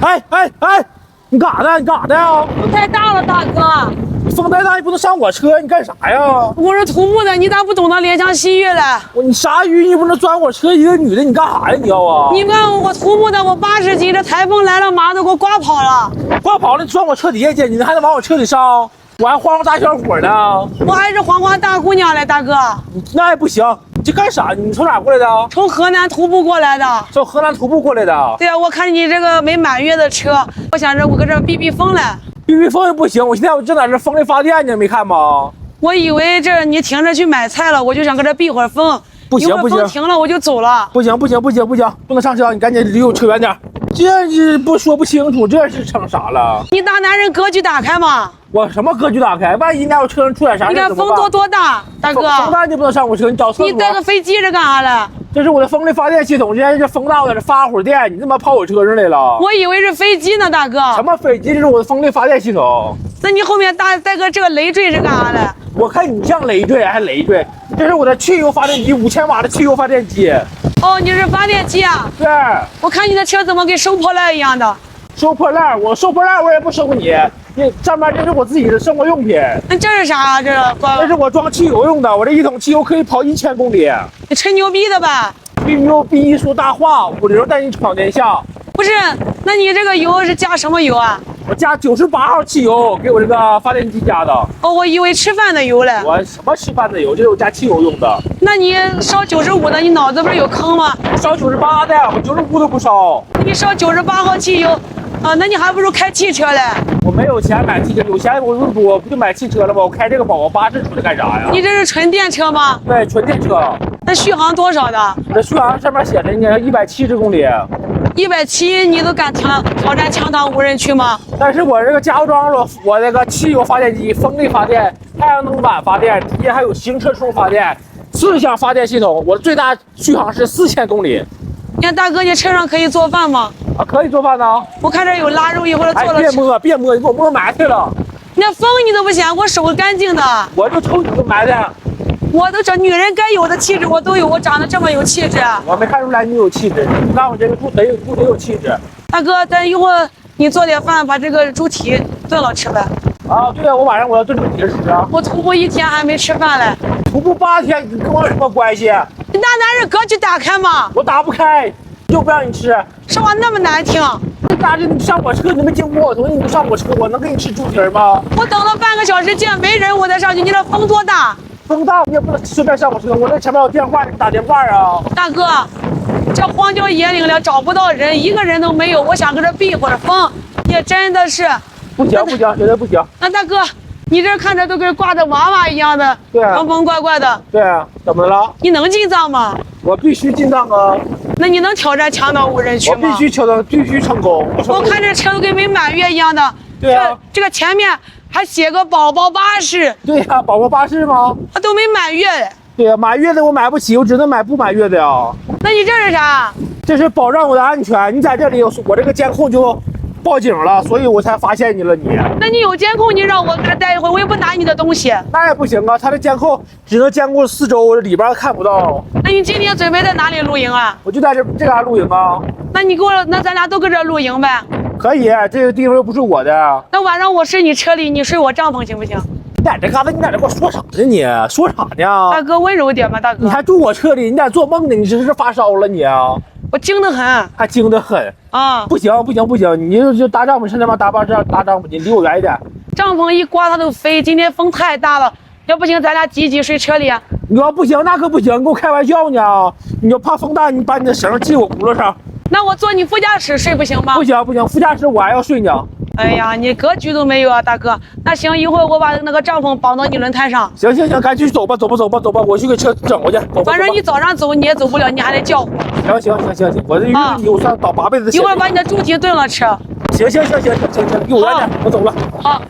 哎，你干啥呢？你干啥呢呀？风太大了，大哥。风太大，你不能上我车，你干啥呀？我是土木的，你咋不懂得怜香惜玉嘞？你啥鱼？你不能钻我车，一个女的，你干啥呀？你要啊？你看我土木的，我80斤，这台风来了，马都给我刮跑了。刮跑了，你钻我车底下去，你还能往我车里上？我还晃晃大小伙呢。我还是黄花大姑娘嘞，大哥。那也不行，这干啥？你从哪过来的？从河南徒步过来的。从河南徒步过来的。对呀，我看你这个没满月的车，我想着我搁这避避风嘞。避避风也不行，我现在正在这风力发电呢，没看吗？我以为这你停着去买菜了，我就想搁这避会儿风。不行不行，风停了我就走了。不行，不能上车，你赶紧离我车远点。这是不说不清楚，这是成啥了？你大男人格局打开嘛。我什么格局打开？万一在我车上出点啥事？你看风多大，大哥。风大你不能上我车，你找厕所。你带个飞机是干啥嘞？这是我的风力发电系统，现在这风大了，这发会儿电，你他妈跑我车上来了。我以为是飞机呢，大哥。什么飞机？这是我的风力发电系统。那你后面带个这个累赘是干啥嘞？我看你像累赘还累赘，这是我的汽油发电机，5000瓦的汽油发电机。哦，你是发电机啊？对。我看你的车怎么跟收破烂一样的？收破烂？我收破烂我也不收你。你上面这是我自己的生活用品。那这是啥啊？这是我装汽油用的，我这一桶汽油可以跑1000公里。你吹牛逼的吧？吹牛逼说大话，50带你闯天下。不是，那你这个油是加什么油啊？我加98号汽油，给我这个发电机加的。哦，我以为吃饭的油嘞。我什么吃饭的油？这是我加汽油用的。那你烧95的，你脑子不是有坑吗？烧98的，我95都不烧。你烧98号汽油，啊，那你还不如开汽车嘞。我没有钱买汽车，有钱我不就买汽车了吗？我开这个宝宝巴士出来干啥呀？你这是纯电车吗？对，纯电车。那续航多少的？这续航上面写着呢，170公里。170，你都敢挑战强档无人区吗？但是我这个加装了我那个汽油发电机、风力发电、太阳能板发电，底下还有行车充发电，4项发电系统。我的最大续航是4000公里。你看大哥，你车上可以做饭吗？啊，可以做饭呢。我看这有腊肉，一会儿做了。别摸，你给我摸埋汰了。那风你都不嫌，我手干净的。我就瞅你个埋汰。我都这女人该有的气质我都有，我长得这么有气质。我没看出来你有气质，你看我这个不得有气质。大哥，等一会儿你做点饭，把这个猪蹄炖了吃呗。啊，对呀，我晚上我要炖猪蹄吃啊。我徒步1天还没吃饭嘞。徒步8天，你跟我有什么关系？你大男人格局打开嘛。我打不开，就不让你吃。说话那么难听。你上我车，你没经过我同意，你上我车，我能给你吃猪蹄吗？我等了半个小时，见没人我再上去，你这风多大？风大你也不能随便上我车，我这前面有电话，你打电话啊。大哥，这荒郊野岭了，找不到人，一个人都没有，我想搁这避会儿风，也真的是。不行，绝对不行。那大哥，你这看着都跟挂的娃娃一样的，对啊，风风怪怪的。对啊，怎么了？你能进藏吗？我必须进藏啊。那你能挑战强岛无人区吗？我必须挑战，必须成功。我看这车都跟没满月一样的。对啊。这个前面还写个宝宝巴士。对呀，宝宝巴士吗？它都没满月嘞。对呀，满月的我买不起，我只能买不满月的呀。那你这是啥？这是保障我的安全。你在这里，我这个监控就报警了，所以我才发现你了。那你有监控，你让我给他待一会儿，我也不拿你的东西。那也不行啊，他的监控只能监控4周，里边看不到。那你今天准备在哪里露营啊？我就在这嘎露营啊。那咱俩都搁这露营呗。可以，这个地方又不是我的。那晚上我睡你车里，你睡我帐篷行不行？你在这嘎达，你在这给我说啥呢？你说啥呢？大哥温柔点吧，大哥。你还住我车里，你在做梦呢？你这是发烧了你？我精得很，还精得很啊！不行，你就搭帐篷，上那边搭帐篷，你离我远一点。帐篷一刮它都飞，今天风太大了，要不行咱俩挤睡车里。你要不行那可不行，你跟我开玩笑呢？你要怕风大，你把你的绳系我轱辘上。那我坐你副驾驶睡不行吗？不行，副驾驶我还要睡呢。哎呀，你格局都没有啊，大哥。那行，一会儿我把那个帐篷绑到你轮胎上。行，赶紧走吧，我去给车整过去。反正你早上走你也走不了，你还得叫我。行，我这有上倒8辈子。一会儿把你的猪蹄炖了吃。行，离我远点，我走了。好。